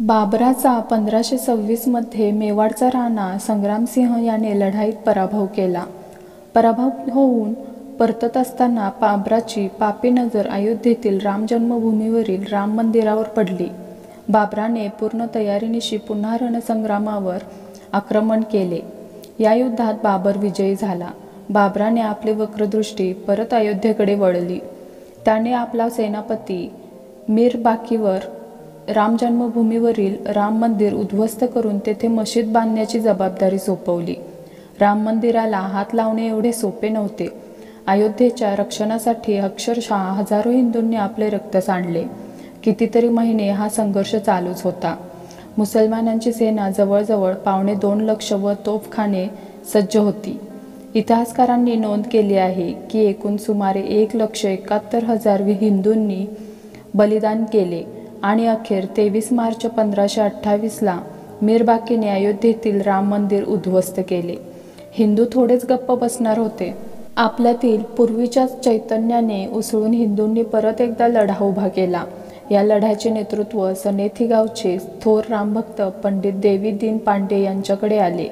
बाबराचा 1526 मध्ये मेवाडचा राणा संग्रामसिंह याने लढाईत पराभव केला. पराभव होऊन परतत असताना बाबराची पापी नजर अयोध्येतील राम जन्मभूमीवरील राम मंदिरावर पडली. बाबराने पूर्ण तयारीनिशी पुन्हा रणसंग्रामावर आक्रमण केले. या युद्धात बाबर विजयी झाला. बाबराने आपली वक्रदृष्टी परत अयोध्येकडे वळली. त्याने आपला सेनापती मीर बाकीवर राम जन्मभूमीवरील राम मंदिर उद्ध्वस्त करून तेथे मशीद बांधण्याची जबाबदारी सोपवली. राम मंदिराला हात लावणे एवढे सोपे नव्हते. अयोध्येच्या रक्षणासाठी अक्षरशः हजारो हिंदूंनी आपले रक्त सांडले. कितीतरी महिने हा संघर्ष चालूच होता. मुसलमानांची सेना जवळजवळ 2.25 लाख व तोफखाने सज्ज होती. इतिहासकारांनी नोंद केली आहे की एकूण सुमारे 1,71,000 हिंदूंनी बलिदान केले आणि अखेर 23 मार्च 1528ला मीर बाकीने अयोध्येतील राम मंदिर उद्ध्वस्त केले. हिंदू थोडेच गप्प बसणार होते. आपल्यातील पूर्वीच्या चैतन्याने उसळून हिंदूंनी परत एकदा लढा उभा केला. या लढ्याचे नेतृत्व सनेथी गावचे थोर रामभक्त पंडित देवी दीन पांडे यांच्याकडे आले.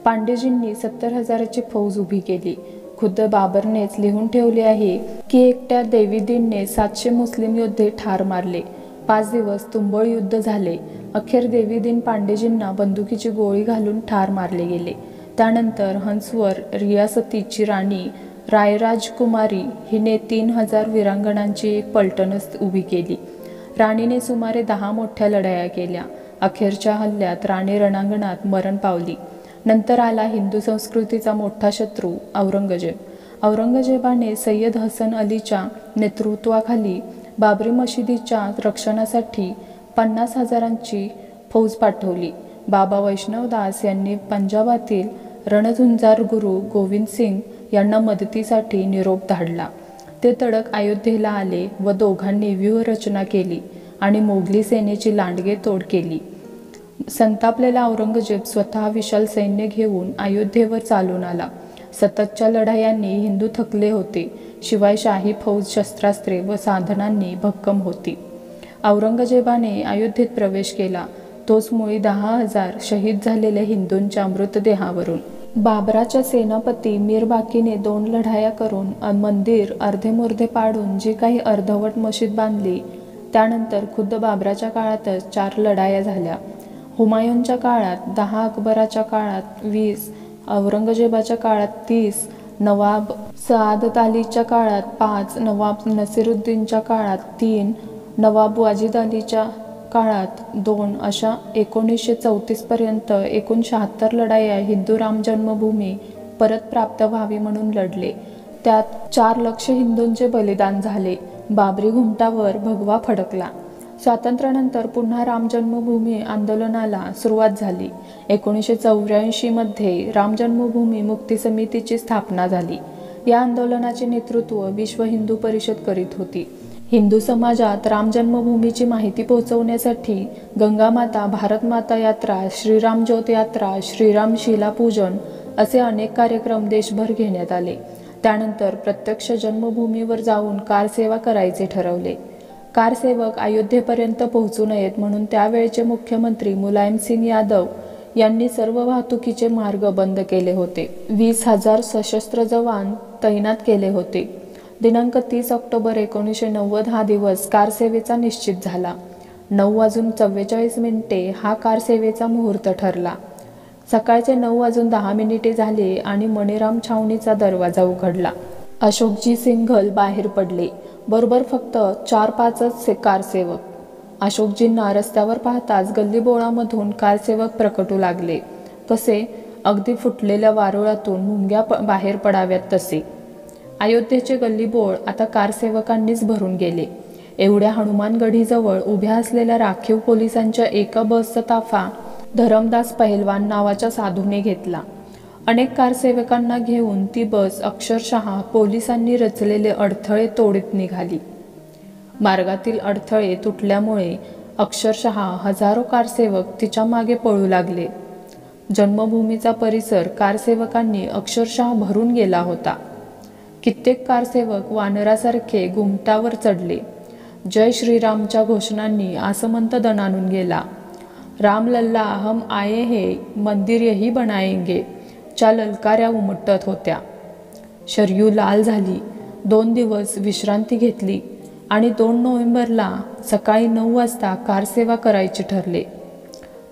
पांडेजींनी 70,000ची फौज उभी केली. खुद्द बाबरनेच लिहून ठेवले आहे की एकट्या देवीदीनने 700 मुस्लिम योद्धे ठार मारले. 5 दिवस तुंबळ युद्ध झाले. अखेर देवीदीन पांडेजींना बंदुकीची गोळी घालून ठार मारले गेले. त्यानंतर हंसवर रियासतीची राणी रायराजकुमारी हिने 3,000 वीरांगणांची एक पलटणच उभी केली. राणीने सुमारे 10 मोठ्या लढाया केल्या. अखेरच्या हल्ल्यात राणी रणांगणात मरण पावली. नंतर आला हिंदू संस्कृतीचा मोठा शत्रू औरंगजेब. औरंगजेबाने सय्यद हसन अलीच्या नेतृत्वाखाली बाबरी मशिदीच्या रक्षणासाठी 50,000ची फौज पाठवली. बाबा वैष्णवदास यांनी पंजाबातील रणझुंजार गुरु गोविंद सिंग यांना मदतीसाठी निरोप धाडला. ते तडक अयोध्येला आले व दोघांनी व्यूहरचना केली आणि मोगली सेनेची लांडगे तोड केली. संतापलेला औरंगजेब स्वतः विशाल सैन्य घेऊन अयोध्येवर चालून आला. सततच्या लढायांनी हिंदू थकले होते. शिवाय शाही फौज शस्त्रास्त्रे व साधनांनी भक्कम होती. औरंगजेबाने अयोध्येत प्रवेश केला, तोच मुळी 10,000 शहीद झालेल्या हिंदूंच्या मृतदेहावरून. बाबराच्या सेनापती मीर बाकीने 2 लढाया करून मंदिर अर्धेमुर्धे पाडून जी काही अर्धवट मशीद बांधली. त्यानंतर खुद्द बाबराच्या काळातच 4 लढाया झाल्या. हुमायूनच्या काळात 10, अकबराच्या काळात 20, औरंगजेबाच्या काळात 30, नवाब सआदत अलीच्या काळात 5, नवाब नसिरुद्दीनच्या काळात 3, नवाब वाजिद अलीच्या काळात 2 अशा 1934 पर्यंत एकूण 76 लढाया हिंदू राम जन्मभूमी परत प्राप्त व्हावी म्हणून लढले. त्यात 4 लाख हिंदूंचे बलिदान झाले. बाबरी घुमटावर भगवा फडकला. स्वातंत्र्यानंतर पुन्हा राम जन्मभूमी आंदोलनाला सुरुवात झाली. 1984 मध्ये राम जन्मभूमी मुक्ती समितीची स्थापना झाली. या आंदोलनाचे नेतृत्व विश्व हिंदू परिषद करीत होती. हिंदू समाजात राम जन्मभूमीची माहिती पोहोचवण्यासाठी गंगामाता, भारतमाता यात्रा, श्रीराम ज्योत यात्रा, श्रीराम शिलापूजन असे अनेक कार्यक्रम देशभर घेण्यात आले. त्यानंतर प्रत्यक्ष जन्मभूमीवर जाऊन कारसेवा करायचे ठरवले. कारसेवक अयोध्येपर्यंत पोहोचू नयेत म्हणून त्यावेळचे मुख्यमंत्री मुलायमसिंग यादव यांनी सर्व वाहतुकीचे मार्ग बंद केले होते. 20,000 सशस्त्र जवान तैनात केले होते. दिनांक 30 ऑक्टोबर 1990 हा दिवस कारसेवेचा निश्चित झाला. 9:44 हा कारसेवेचा मुहूर्त ठरला. सकाळचे 9:10 झाले आणि मणिराम छावणीचा दरवाजा उघडला. अशोकजी सिंघल बाहेर पडले. बरोबर फक्त 4-5च कारसेवक. अशोकजींना रस्त्यावर पाहताच गल्लीबोळामधून कारसेवक प्रकटू लागले. कसे अगदी फुटलेल्या वारुळातून मुंग्या बाहेर पडाव्यात तसे. अयोध्येचे गल्लीबोळ आता कारसेवकांनीच भरून गेले. एवढ्या हनुमानगढीजवळ उभ्या असलेल्या राखीव पोलिसांच्या एका बसचा ताफा धरमदास पहिलवान नावाच्या साधूने घेतला. अनेक कारसेवकांना घेऊन ती बस अक्षरशः पोलिसांनी रचलेले अडथळे तोडीत निघाली. मार्गातील अडथळे तुटल्यामुळे अक्षरशः हजारो कारसेवक तिच्या मागे पळू लागले. जन्मभूमीचा परिसर कारसेवकांनी अक्षरशः भरून गेला होता. कित्येक कारसेवक वानरासारखे घुमटावर चढले. जय श्रीरामच्या घोषणांनी आसमंत दणाणून गेला. राम लल्ला हम आये हे, मंदिर यही बनाएंगे च्या ललकाऱ्या उमटत होत्या. शरयू लाल झाली. 2 दिवस विश्रांती घेतली आणि 2 नोव्हेंबरला सकाळी 9 वाजता कारसेवा करायचे ठरले.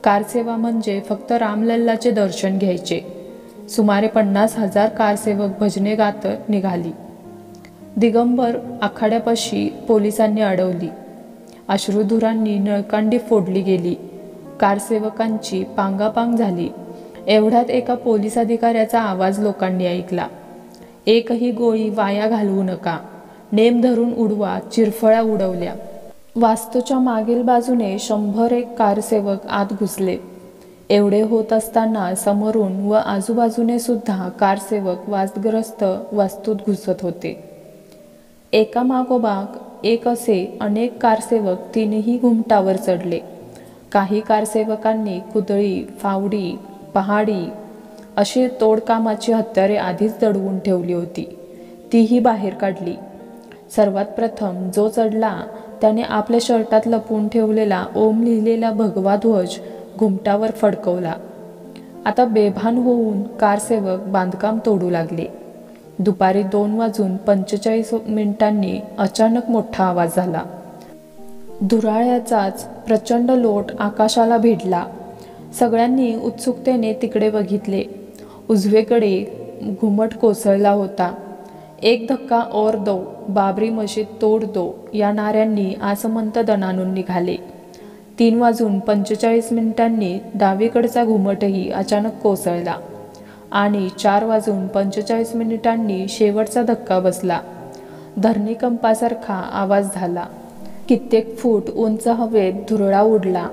कारसेवा म्हणजे फक्त रामलल्लाचे दर्शन घ्यायचे. सुमारे 50,000 कारसेवक भजने गात निघाली. दिगंबर आखाड्यापाशी पोलिसांनी अडवली. अश्रुधुरांनी नळकांडी फोडली गेली. कारसेवकांची पांगापांग झाली. एवढ्यात एका पोलीस अधिकाऱ्याचा आवाज लोकांनी ऐकला. एकही गोळी वाया घालवू नका, नेम धरून उडवा. चिरफळा उडवल्या. वास्तूच्या मागील बाजूने 101 कारसेवक आत घुसले. एवढे होत असताना समोरून व आजूबाजूने सुद्धा कारसेवक वादग्रस्त वास्तूत घुसत होते. एकामागोमाग एक असे अनेक कारसेवक 3ही घुमटावर चढले. काही कारसेवकांनी कुदळी, फावडी, पहाडी अशी तोडकामाची हत्यारे आधीच दडवून ठेवली होती, तीही बाहेर काढली. सर्वात प्रथम जो चढला त्याने आपल्या शर्टात लपवून ठेवलेला ओम लिहिलेला भगवा ध्वज घुमटावर फडकवला. आता बेभान होऊन कारसेवक बांधकाम तोडू लागले. दुपारी 2:45 अचानक मोठा आवाज झाला. धुराळ्याचाच प्रचंड लोट आकाशाला भिडला. सगळ्यांनी उत्सुकतेने तिकडे बघितले. उजवेकडे घुमट कोसळला होता. एक धक्का और दो, बाबरी मशीद तोड दो या नाऱ्यांनी आसमंत दणाणून निघाले. 3:45 डावीकडचा घुमटही अचानक कोसळला आणि 4:45 शेवटचा धक्का बसला. धरणीकंपासारखा आवाज झाला. कित्येक फूट उंच हवेत धुरळा उडला.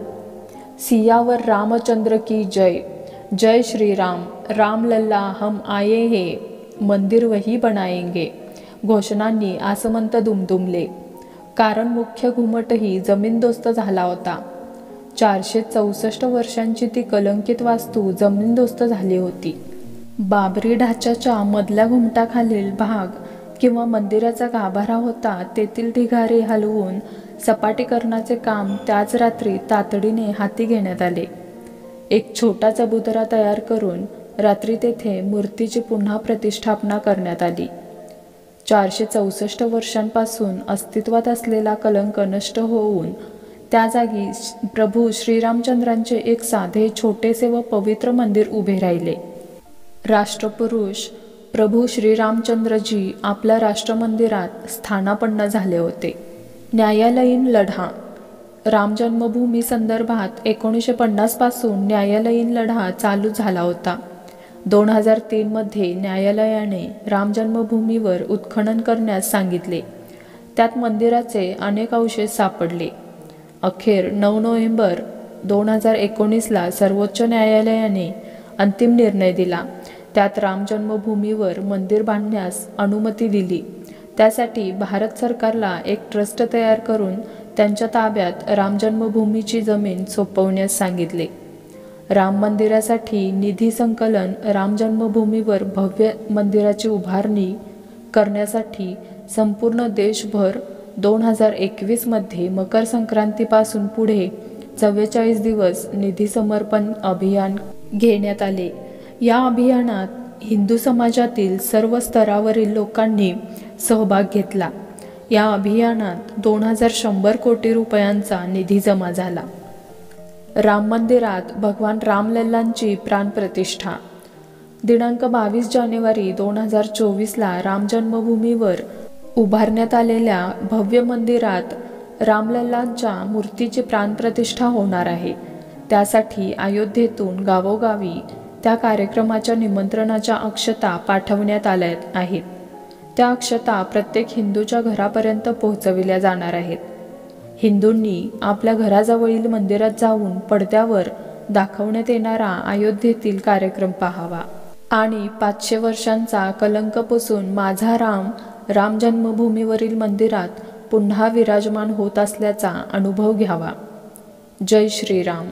सियावर रामचंद्र की जय, जय श्रीराम, राम लल्ला हम आये हे, मंदिर वही बनाएंगे घोषणांनी आसमंत दुमदुमले. कारण मुख्य घुमटही जमीनदोस्त झाला होता. 464 वर्षांची ती कलंकित वास्तू जमीनदोस्त झाली होती. बाबरी ढाच्याच्या मधल्या घुमटाखालील भाग किंवा मंदिराचा गाभारा होता, तेथील ढिगारे हलवून सपाटीकरणाचे काम त्याच रात्री तातडीने हाती घेण्यात आले. एक छोटा चबुतरा तयार करून रात्री तेथे मूर्तीची पुन्हा प्रतिष्ठापना करण्यात आली. 464 वर्षांपासून अस्तित्वात असलेला कलंक नष्ट होऊन त्या जागी प्रभू श्रीरामचंद्रांचे एक साधे, छोटेसे व पवित्र मंदिर उभे राहिले. राष्ट्रपुरुष प्रभू श्रीरामचंद्रजी आपल्या राष्ट्रमंदिरात स्थानापन्न झाले होते. न्यायालयीन लढा. राम जन्मभूमी संदर्भात 1950 पासून न्यायालयीन लढा चालू झाला होता. 2003 मध्ये न्यायालयाने राम जन्मभूमीवर उत्खनन करण्यास सांगितले. त्यात मंदिराचे अनेक अवशेष सापडले. अखेर 9 नोव्हेंबर 2019ला सर्वोच्च न्यायालयाने अंतिम निर्णय दिला. त्यात राम जन्मभूमीवर मंदिर बांधण्यास अनुमती दिली. त्यासाठी भारत सरकारला एक ट्रस्ट तयार करून त्यांच्या ताब्यात राम जन्मभूमीची जमीन सोपवण्यास सांगितले. राम मंदिरासाठी निधी संकलन, राम जन्मभूमीवर भव्य मंदिराची उभारणी करण्यासाठी संपूर्ण देशभर 2021 मध्ये मकर संक्रांतीपासून पुढे 44 दिवस निधी समर्पण अभियान घेण्यात आले. या अभियानात हिंदू समाजातील सर्व स्तरावरील लोकांनी सहभाग घेतला. या अभियानात 2100 कोटी रुपयांचा निधी जमा झाला. राम मंदिरात भगवान रामलल्लांची प्राणप्रतिष्ठा. दिनांक 22 जानेवारी 2024ला राम जन्मभूमीवर उभारण्यात आलेल्या भव्य मंदिरात रामलल्लांच्या मूर्तीची प्राणप्रतिष्ठा होणार आहे. त्यासाठी अयोध्येतून गावोगावी त्या कार्यक्रमाच्या निमंत्रणाच्या अक्षता पाठवण्यात आल्या आहेत. त्या अक्षता प्रत्येक हिंदूच्या घरापर्यंत पोहोचविल्या जाणार आहेत. हिंदूंनी आपल्या घराजवळील मंदिरात जाऊन पडद्यावर दाखवण्यात येणारा अयोध्येतील कार्यक्रम पाहावा आणि 500 वर्षांचा कलंक पुसून माझा राम राम जन्मभूमीवरील मंदिरात पुन्हा विराजमान होत असल्याचा अनुभव घ्यावा. जय श्रीराम.